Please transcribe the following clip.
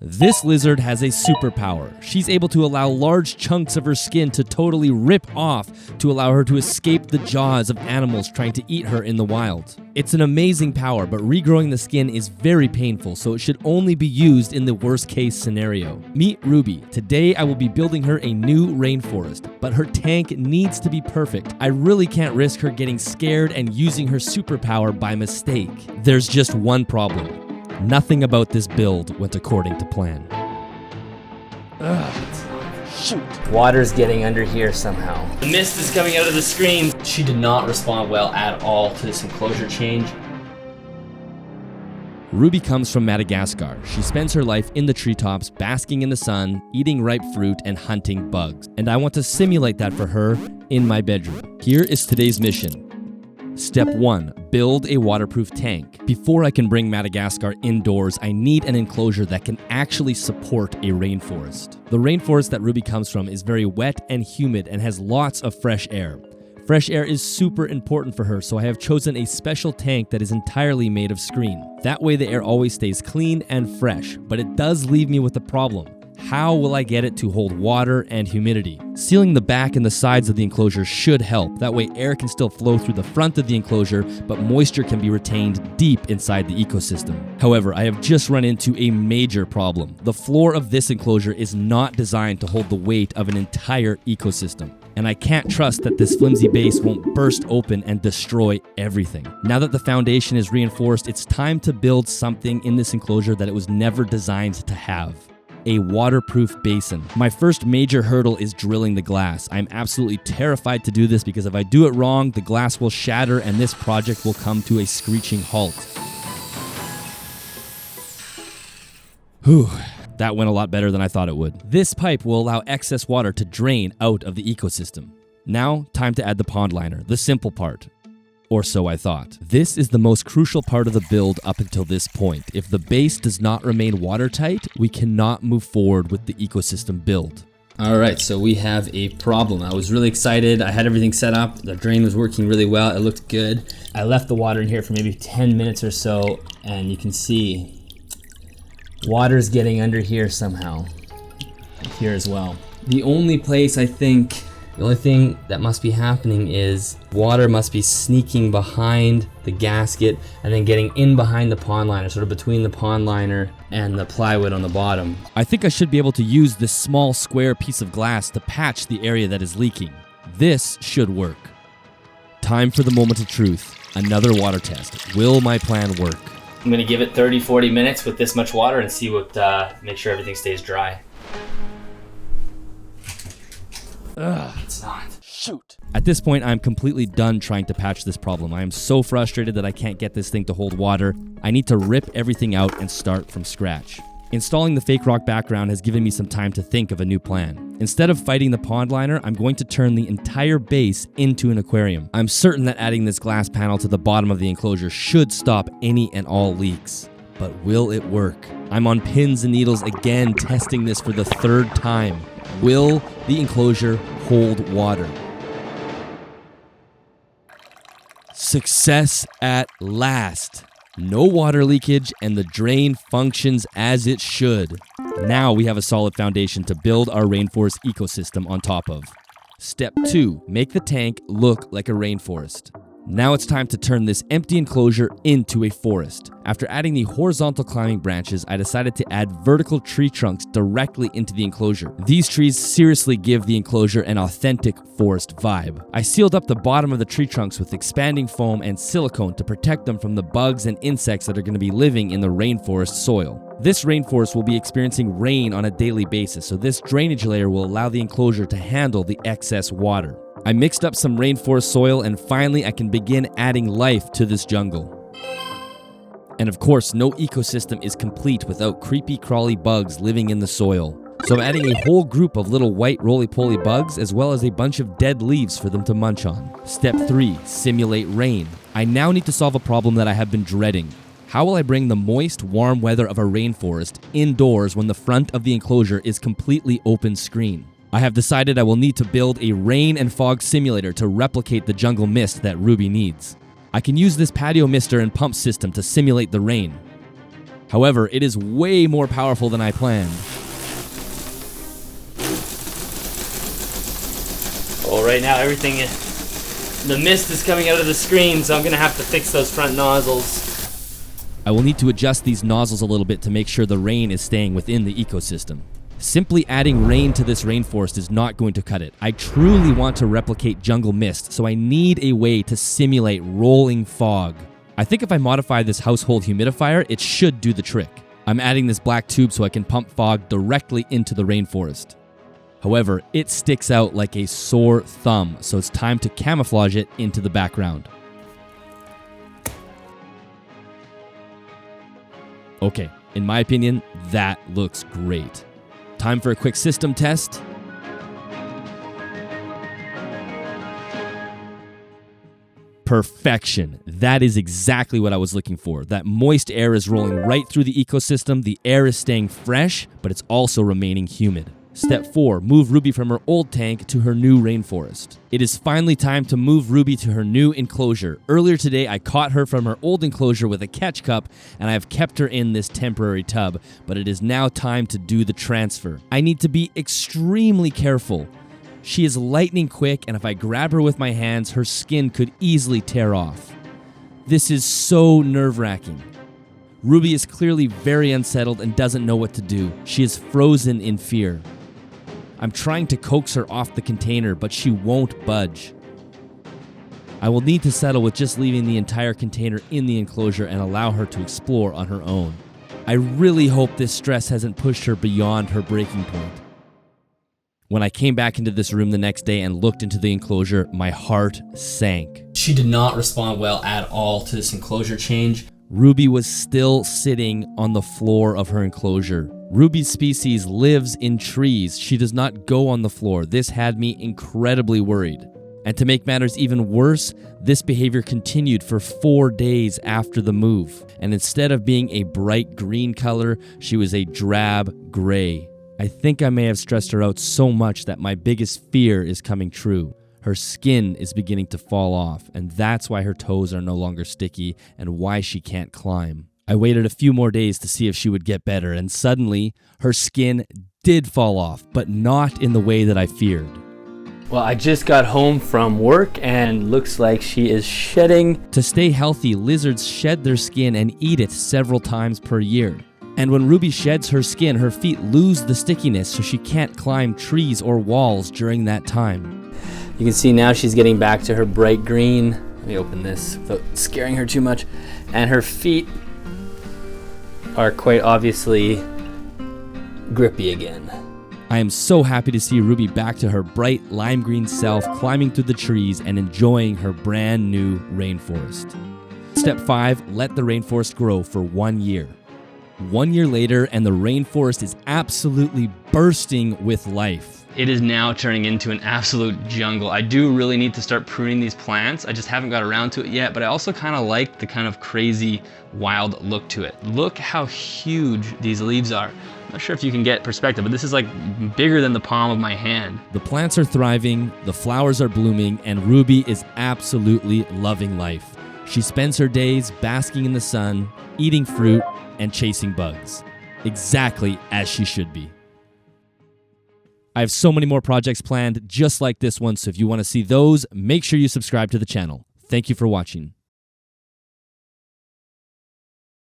This lizard has a superpower. She's able to allow large chunks of her skin to totally rip off to allow her to escape the jaws of animals trying to eat her in the wild. It's an amazing power, but regrowing the skin is very painful, so it should only be used in the worst case scenario. Meet Ruby. Today I will be building her a new rainforest, but her tank needs to be perfect. I really can't risk her getting scared and using her superpower by mistake. There's just one problem. Nothing about this build went according to plan. Shoot. Water's getting under here somehow. The mist is coming out of the screen. She did not respond well at all to this enclosure change. Ruby comes from Madagascar. She spends her life in the treetops, basking in the sun, eating ripe fruit, and hunting bugs. And I want to simulate that for her in my bedroom. Here is today's mission. Step 1. Build a waterproof tank. Before I can bring Madagascar indoors, I need an enclosure that can actually support a rainforest. The rainforest that Ruby comes from is very wet and humid and has lots of fresh air. Fresh air is super important for her, so I have chosen a special tank that is entirely made of screen. That way the air always stays clean and fresh, but it does leave me with a problem. How will I get it to hold water and humidity? Sealing the back and the sides of the enclosure should help. That way air can still flow through the front of the enclosure, but moisture can be retained deep inside the ecosystem. However, I have just run into a major problem. The floor of this enclosure is not designed to hold the weight of an entire ecosystem. And I can't trust that this flimsy base won't burst open and destroy everything. Now that the foundation is reinforced, it's time to build something in this enclosure that it was never designed to have. A waterproof basin. My first major hurdle is drilling the glass. I'm absolutely terrified to do this because if I do it wrong, the glass will shatter and this project will come to a screeching halt. Whew, that went a lot better than I thought it would. This pipe will allow excess water to drain out of the ecosystem. Now, time to add the pond liner, the simple part. Or so I thought. This is the most crucial part of the build up until this point. If the base does not remain watertight, we cannot move forward with the ecosystem build. All right, so we have a problem. I was really excited. I had everything set up. The drain was working really well. It looked good. I left the water in here for maybe 10 minutes or so, and you can see water's getting under here somehow. Here as well. The only thing that must be happening is water must be sneaking behind the gasket and then getting in behind the pond liner, sort of between the pond liner and the plywood on the bottom. I think I should be able to use this small square piece of glass to patch the area that is leaking. This should work. Time for the moment of truth. Another water test. Will my plan work? I'm gonna give it 30-40 minutes with this much water and see what, make sure everything stays dry. It's not. Shoot. At this point, I'm completely done trying to patch this problem. I am so frustrated that I can't get this thing to hold water. I need to rip everything out and start from scratch. Installing the fake rock background has given me some time to think of a new plan. Instead of fighting the pond liner, I'm going to turn the entire base into an aquarium. I'm certain that adding this glass panel to the bottom of the enclosure should stop any and all leaks. But will it work? I'm on pins and needles again, testing this for the third time. Will the enclosure hold water? Success at last. No water leakage and the drain functions as it should. Now we have a solid foundation to build our rainforest ecosystem on top of. Step 2, make the tank look like a rainforest. Now it's time to turn this empty enclosure into a forest. After adding the horizontal climbing branches, I decided to add vertical tree trunks directly into the enclosure. These trees seriously give the enclosure an authentic forest vibe. I sealed up the bottom of the tree trunks with expanding foam and silicone to protect them from the bugs and insects that are going to be living in the rainforest soil. This rainforest will be experiencing rain on a daily basis, so this drainage layer will allow the enclosure to handle the excess water. I mixed up some rainforest soil and finally I can begin adding life to this jungle. And of course, no ecosystem is complete without creepy crawly bugs living in the soil. So I'm adding a whole group of little white roly-poly bugs as well as a bunch of dead leaves for them to munch on. Step 3, simulate rain. I now need to solve a problem that I have been dreading. How will I bring the moist, warm weather of a rainforest indoors when the front of the enclosure is completely open screen? I have decided I will need to build a rain and fog simulator to replicate the jungle mist that Ruby needs. I can use this patio mister and pump system to simulate the rain. However, it is way more powerful than I planned. Well, right now the mist is coming out of the screen, so I'm gonna have to fix those front nozzles. I will need to adjust these nozzles a little bit to make sure the rain is staying within the ecosystem. Simply adding rain to this rainforest is not going to cut it. I truly want to replicate jungle mist, so I need a way to simulate rolling fog. I think if I modify this household humidifier, it should do the trick. I'm adding this black tube so I can pump fog directly into the rainforest. However, it sticks out like a sore thumb, so it's time to camouflage it into the background. Okay, in my opinion, that looks great. Time for a quick system test. Perfection. That is exactly what I was looking for. That moist air is rolling right through the ecosystem. The air is staying fresh, but it's also remaining humid. Step 4, move Ruby from her old tank to her new rainforest. It is finally time to move Ruby to her new enclosure. Earlier today, I caught her from her old enclosure with a catch cup, and I have kept her in this temporary tub, but it is now time to do the transfer. I need to be extremely careful. She is lightning quick, and if I grab her with my hands, her skin could easily tear off. This is so nerve-wracking. Ruby is clearly very unsettled and doesn't know what to do. She is frozen in fear. I'm trying to coax her off the container, but she won't budge. I will need to settle with just leaving the entire container in the enclosure and allow her to explore on her own. I really hope this stress hasn't pushed her beyond her breaking point. When I came back into this room the next day and looked into the enclosure, my heart sank. She did not respond well at all to this enclosure change. Ruby was still sitting on the floor of her enclosure. Ruby's species lives in trees. She does not go on the floor. This had me incredibly worried. And to make matters even worse, this behavior continued for 4 days after the move. And instead of being a bright green color, she was a drab gray. I think I may have stressed her out so much that my biggest fear is coming true. Her skin is beginning to fall off, and that's why her toes are no longer sticky and why she can't climb. I waited a few more days to see if she would get better, and suddenly, her skin did fall off, but not in the way that I feared. Well, I just got home from work and looks like she is shedding. To stay healthy, lizards shed their skin and eat it several times per year. And when Ruby sheds her skin, her feet lose the stickiness, so she can't climb trees or walls during that time. You can see now she's getting back to her bright green. Let me open this without scaring her too much. And her feet are quite obviously grippy again. I am so happy to see Ruby back to her bright lime green self, climbing through the trees and enjoying her brand new rainforest. Step 5, let the rainforest grow for 1 year. 1 year later, and the rainforest is absolutely bursting with life. It is now turning into an absolute jungle. I do really need to start pruning these plants. I just haven't got around to it yet, but I also kind of like the kind of crazy, wild look to it. Look how huge these leaves are. I'm not sure if you can get perspective, but this is like bigger than the palm of my hand. The plants are thriving, the flowers are blooming, and Ruby is absolutely loving life. She spends her days basking in the sun, eating fruit, and chasing bugs. Exactly as she should be. I have so many more projects planned just like this one, so if you want to see those, make sure you subscribe to the channel. Thank you for watching.